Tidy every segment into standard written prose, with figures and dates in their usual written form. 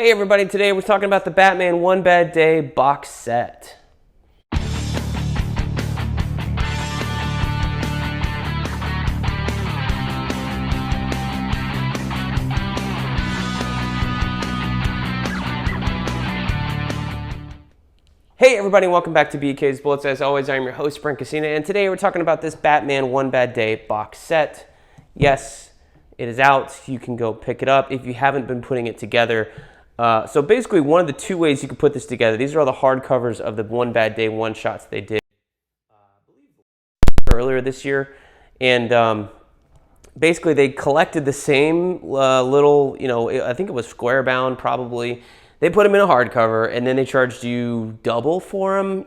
Hey everybody, today we're talking about the Batman One Bad Day box set. Hey everybody, welcome back to BK's Bullets. As always, I'm your host, Brent Cassina, and today we're talking about this Batman One Bad Day box set. Yes, it is out. You can go pick it up if you haven't been putting it together. So basically, one of the two ways you can put this together, these are all the hardcovers of the One Bad Day one-shots they did earlier this year. And basically, they collected the same little, I think it was square bound probably. They put them in a hardcover, and then they charged you double for them,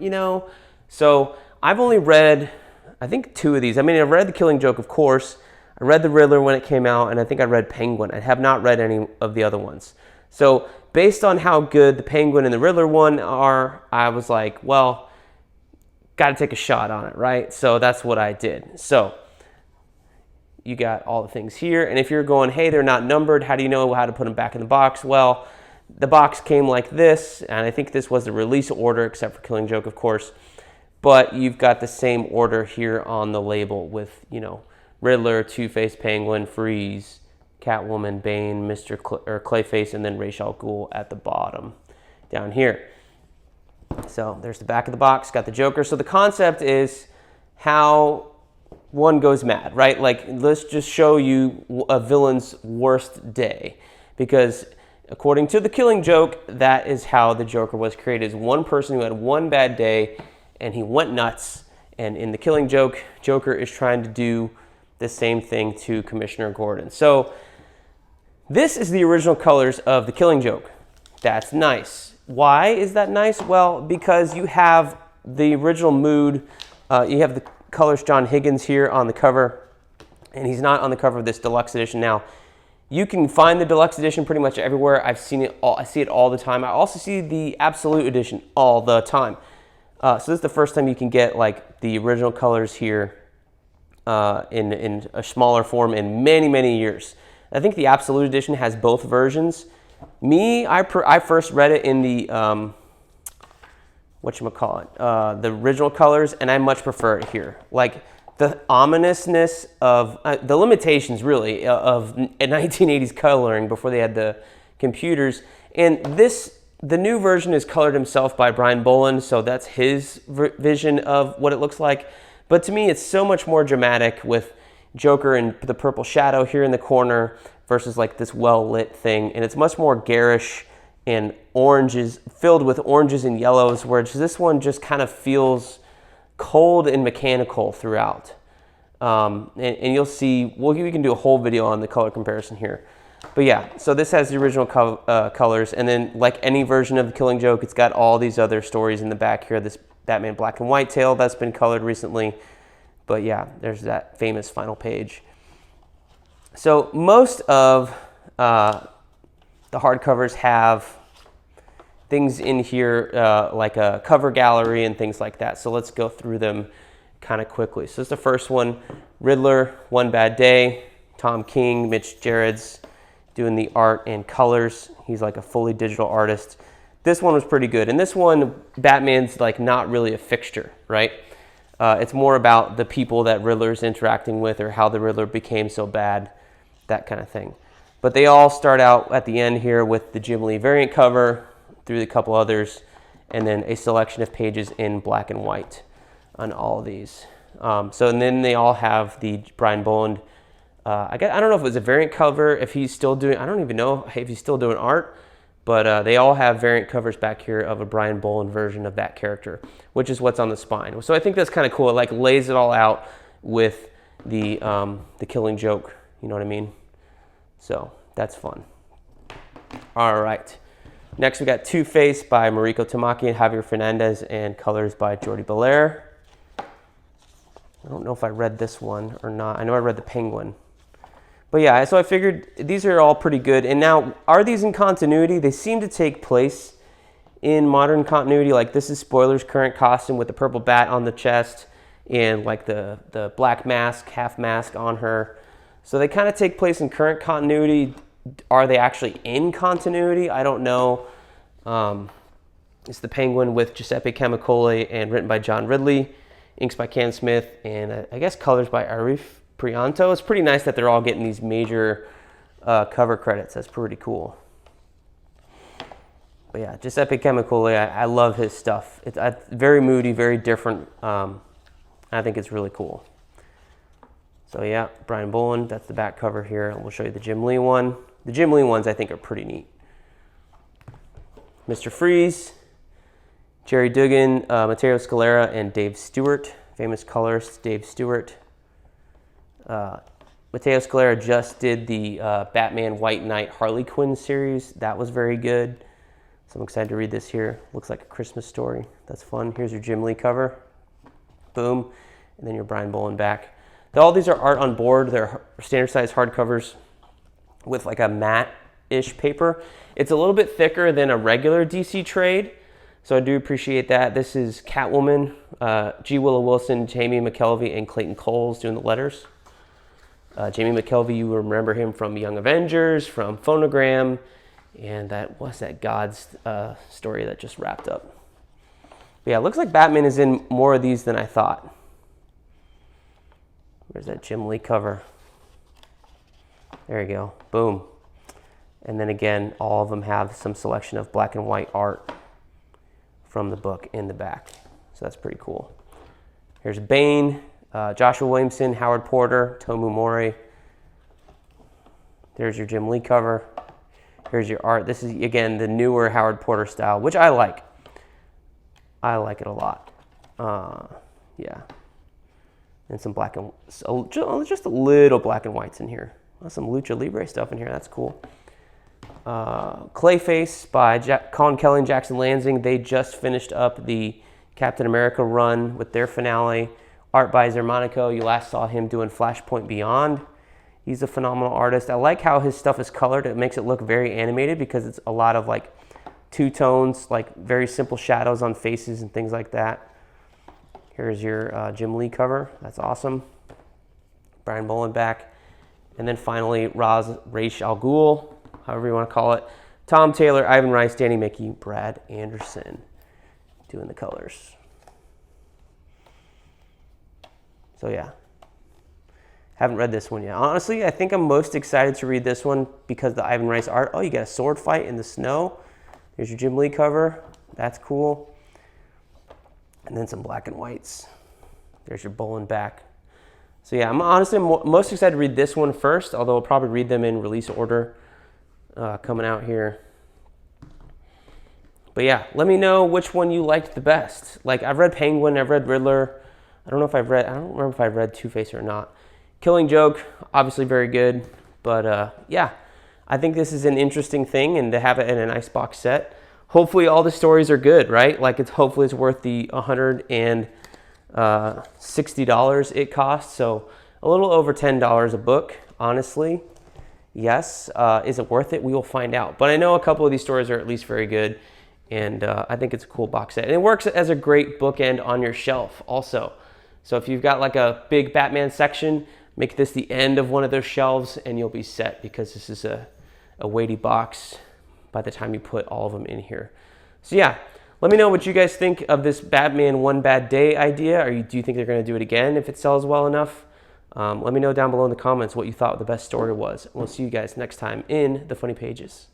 So I've only read, I think, two of these. I mean, I read The Killing Joke, of course. I read The Riddler when it came out, and I think I read Penguin. I have not read any of the other ones. So based on how good the Penguin and the Riddler one are, I was like, well, got to take a shot on it, right? So that's what I did. So you got all the things here. And if you're going, hey, they're not numbered, how do you know how to put them back in the box? Well, the box came like this, and I think this was the release order, except for Killing Joke, of course. But you've got the same order here on the label with, Riddler, Two-Face, Penguin, Freeze, Catwoman, Bane, Clayface, and then Ra's al Ghul at the bottom down here. So there's the back of the box, got the Joker. So the concept is how one goes mad, right? Like, let's just show you a villain's worst day. Because according to The Killing Joke, that is how the Joker was created. Is one person who had one bad day and he went nuts. And in The Killing Joke, Joker is trying to do the same thing to Commissioner Gordon. So this is the original colors of The Killing Joke. That's nice. Why is that nice? Well, because you have the original mood. You have the colors John Higgins here on the cover, and he's not on the cover of this deluxe edition. Now, you can find the deluxe edition pretty much everywhere. I've seen it all. I see it all the time. I also see the absolute edition all the time. So this is the first time you can get like the original colors here in a smaller form in many, many years. I think the Absolute Edition has both versions. I first read it in the, the original colors, and I much prefer it here. Like, the ominousness of, the limitations, really, of 1980s coloring before they had the computers. And the new version is colored himself by Brian Boland, so that's his vision of what it looks like. But to me, it's so much more dramatic with Joker and the purple shadow here in the corner versus like this well-lit thing. And it's much more garish and oranges, filled with oranges and yellows, whereas this one just kind of feels cold and mechanical throughout. And you'll see, we can do a whole video on the color comparison here. But yeah, so this has the original colors. And then like any version of The Killing Joke, it's got all these other stories in the back here. This Batman Black and White tale that's been colored recently. But yeah, there's that famous final page. So most of the hardcovers have things in here like a cover gallery and things like that. So let's go through them kind of quickly. So it's the first one, Riddler, One Bad Day, Tom King, Mitch Gerads doing the art and colors. He's like a fully digital artist. This one was pretty good. And this one, Batman's like not really a fixture, right? It's more about the people that Riddler's interacting with or how the Riddler became so bad, that kind of thing. But they all start out at the end here with the Jim Lee variant cover through a couple others, and then a selection of pages in black and white on all of these. And then they all have the Brian Boland. I don't know if it was a variant cover, if he's still doing, I don't even know if he's still doing art, but they all have variant covers back here of a Brian Boland version of that character, which is what's on the spine. So I think that's kind of cool. It like lays it all out with the Killing Joke. You know what I mean? So that's fun. All right. Next we got Two-Face by Mariko Tamaki and Javier Fernandez, and colors by Jordi Belair. I don't know if I read this one or not. I know I read the Penguin. But yeah, so I figured these are all pretty good. And now, are these in continuity? They seem to take place in modern continuity. Like, this is Spoiler's current costume with the purple bat on the chest and like the black mask, half mask on her. So they kind of take place in current continuity. are they actually in continuity? I don't know. It's the Penguin with Giuseppe Camicoli and written by John Ridley, inks by Ken Smith, and I guess colors by Arif Prianto. It's pretty nice that they're all getting these major cover credits. That's pretty cool. But yeah, Giuseppe Camicoli, I love his stuff. It's very moody, very different. I think it's really cool. So yeah, Brian Bolland, that's the back cover here. And we'll show you the Jim Lee one. The Jim Lee ones I think are pretty neat. Mr. Freeze, Jerry Dugan, Matteo Scalera, and Dave Stewart. Famous colorist, Dave Stewart. Matteo Scalera just did the Batman White Knight Harley Quinn series. That was very good. So I'm excited to read this here. Looks like a Christmas story. That's fun. Here's your Jim Lee cover. Boom. And then your Brian Bolland back. All these are art on board. They're standard size hardcovers with like a matte-ish paper. It's a little bit thicker than a regular DC trade, so I do appreciate that. This is Catwoman, G. Willow Wilson, Jamie McKelvey, and Clayton Coles doing the letters. Jamie McKelvey, you remember him from Young Avengers, from Phonogram, and that was that God's story that just wrapped up. But yeah, it looks like Batman is in more of these than I thought. Where's that Jim Lee cover? There you go. Boom. And then again, all of them have some selection of black and white art from the book in the back. So that's pretty cool. Here's Bane, Joshua Williamson, Howard Porter, Tomu Mori. There's your Jim Lee cover. Here's your art. This is, again, the newer Howard Porter style, which I like. I like it a lot. Yeah. And some black and just a little black and whites in here. Some Lucha Libre stuff in here. That's cool. Clayface by Colin Kelly and Jackson Lansing. They just finished up the Captain America run with their finale. Art by Zermanico. You last saw him doing Flashpoint Beyond. He's a phenomenal artist. I like how his stuff is colored. It makes it look very animated because it's a lot of like two tones, like very simple shadows on faces and things like that. Here's your Jim Lee cover. That's awesome. Brian Bolland back. And then finally, Ra's Al Ghul, however you want to call it. Tom Taylor, Ivan Rice, Danny Mickey, Brad Anderson doing the colors. So yeah, haven't read this one yet. Honestly, I think I'm most excited to read this one because the Ivan Rice art. Oh, you got a sword fight in the snow. There's your Jim Lee cover. That's cool. And then some black and whites. There's your Bolland back. So yeah, I'm honestly most excited to read this one first, although I'll probably read them in release order coming out here. But yeah, let me know which one you liked the best. Like, I've read Penguin, I've read Riddler. I don't remember if I've read Two-Face or not. Killing Joke, obviously very good. But yeah, I think this is an interesting thing, and to have it in a nice box set. Hopefully all the stories are good, right? Like, hopefully it's worth the $160 it costs. So a little over $10 a book, honestly. Yes. Is it worth it? We will find out. But I know a couple of these stories are at least very good. And I think it's a cool box set. And it works as a great bookend on your shelf also. So if you've got like a big Batman section, make this the end of one of those shelves and you'll be set, because this is a weighty box by the time you put all of them in here. So yeah, let me know what you guys think of this Batman One Bad Day idea. Do you think they're going to do it again if it sells well enough? Let me know down below in the comments what you thought the best story was. We'll see you guys next time in the Funny Pages.